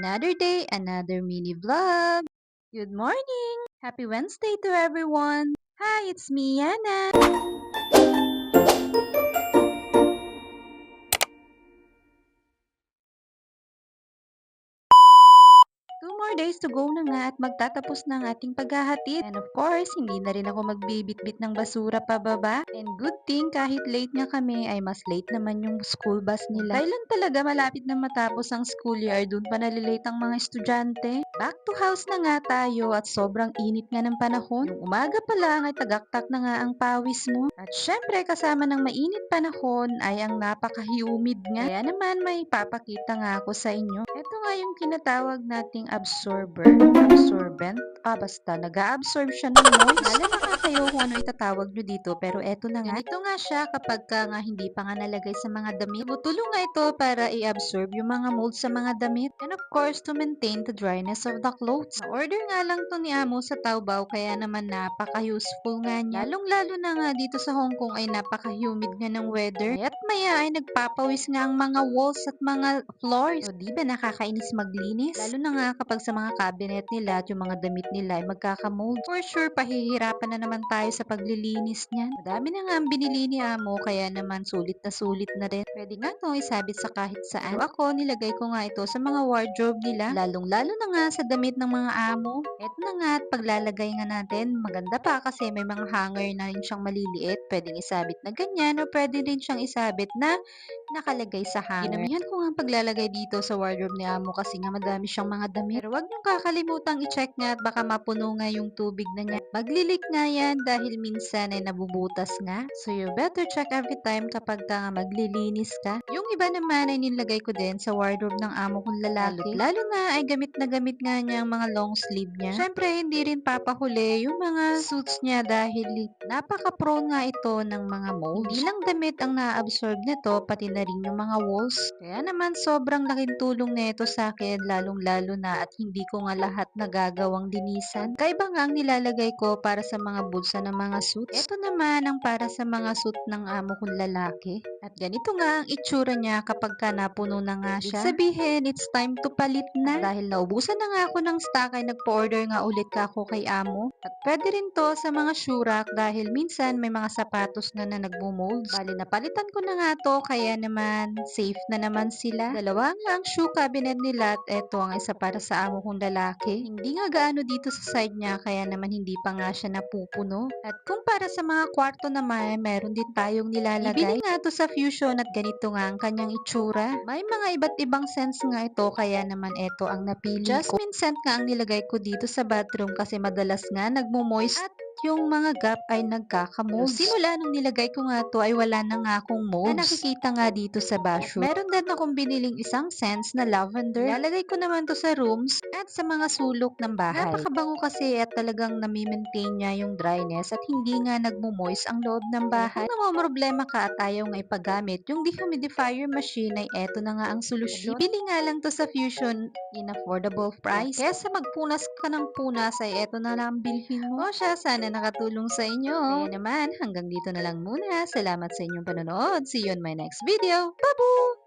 Another day, another mini vlog. Good morning! Happy Wednesday to everyone! Hi, it's me, Yana! 2 more days to go na nga at magtatapos na ang ating paghahatid. And of course, hindi na rin ako magbibitbit ng basura pababa. And good thing, kahit late nga kami, ay mas late naman yung school bus nila. Kailan talaga malapit na matapos ang school year, dun pa nalilate ang mga estudyante. Back to house na nga tayo at sobrang init nga ng panahon. Yung umaga pa lang ay tagaktak na nga ang pawis mo. At syempre, kasama ng mainit panahon ay ang napaka-humid nga. Kaya naman may papakita nga ako sa inyo. Ito nga yung kinatawag nating absorbent. Basta nag-a-absorb siya ng moist. Alam na kayo kung ano itatawag nyo dito, pero eto na nga. Ganito nga siya kapag nga hindi pa nga nalagay sa mga damit. Tutulong nga ito para i-absorb yung mga mold sa mga damit. And of course, to maintain the dryness of the clothes. Na-order nga lang to ni Amo sa Taobao, kaya naman napaka-useful nga niya. Lalong-lalo na nga dito sa Hong Kong ay napaka-humid nga ng weather. At maya ay nagpapawis nga ang mga walls at mga floors. So, di ba nakakainis maglinis? Lalo na nga kapag sa mga cabinet nila at yung mga damit nila ay magkakamold. For sure, pahihirapan na naman tayo sa paglilinis niyan. Madami na nga ang binili ni Amo, kaya naman sulit na rin. Pwede nga itong isabit sa kahit saan. Pero ako, nilagay ko nga ito sa mga wardrobe nila. Lalong-lalo na nga sa damit ng mga amo. Eto na nga at paglalagay nga natin, maganda pa kasi may mga hanger na rin siyang maliliit. Pwedeng isabit na ganyan o pwede rin siyang isabit na nakalagay sa hanger. Ginamihan ko nga ang paglalagay dito sa wardrobe ni Amo kasi nga madami siyang mga damit. Pero wag niyong kakalimutang i-check nga at baka mapuno nga yung tubig na niya. Maglilik nga yan dahil minsan ay nabubutas nga. So you better check every time kapag ka nga maglilinis ka. Yung iba naman ay nilagay ko din sa wardrobe ng amo kong lalaki. Lalo na ay gamit na gamit nga niya ang mga long sleeve niya. Syempre hindi rin papahuli yung mga suits niya dahil napaka-prone nga ito ng mga molds. Hindi lang damit ang na-absorb nito, pati na rin yung mga walls. Kaya naman sobrang laking tulong nito sa akin, lalong-lalo na at hindi ko nga lahat nagagawang linisan. Kaiba nga ang nilalagay ko para sa mga bulsa ng mga suits. Ito naman ang para sa mga suit ng amo kong lalaki. At ganito nga ang itsura niya kapag ka napuno na nga siya. Ibig sabihin, it's time to palit na. At dahil naubusan na nga ako ng stock ay nagpo-order nga ulit ako kay amo. At pwede rin to sa mga shoe rack dahil minsan may mga sapatos na nagmo-molds. Bali, napalitan ko na nga to kaya naman safe na naman sila. Dalawa nga ang shoe cabinet nila at eto ang isa para sa amo kong lalaki. Hindi nga gaano dito sa side niya kaya naman hindi pa nga siya napupuno. At kung para sa mga kwarto naman, meron din tayong nilalagay. Ibili nga to sa Fusion at ganito nga ang kanyang itsura. May mga iba't ibang scents nga ito kaya naman eto ang napili ko. Jasmine scent nga ang nilagay ko dito sa bathroom kasi madalas nga nagmo-moist at yung mga gap ay nagkakamold. Simula nung nilagay ko nga to ay wala na nga akong molds na nakikita nga dito sa bathroom. Meron din akong biniling isang scents na lavender. Lalagay ko naman to sa rooms at sa mga sulok ng bahay. Napakabango kasi at talagang nami-maintain niya yung dryness at hindi nga nagmo-moist ang loob ng bahay. Kung namomroblema ka at ayaw nga ipagamit yung dehumidifier machine ay eto na nga ang solusyon. Bibili nga lang to sa Fusion in affordable price. Kaya sa magpunas ka ng punas ay eto na lang ang bilhin mo. O siya, sana nakatulong sa inyo. Kaya naman, hanggang dito na lang muna. Salamat sa inyong panonood. See you on my next video. Babu!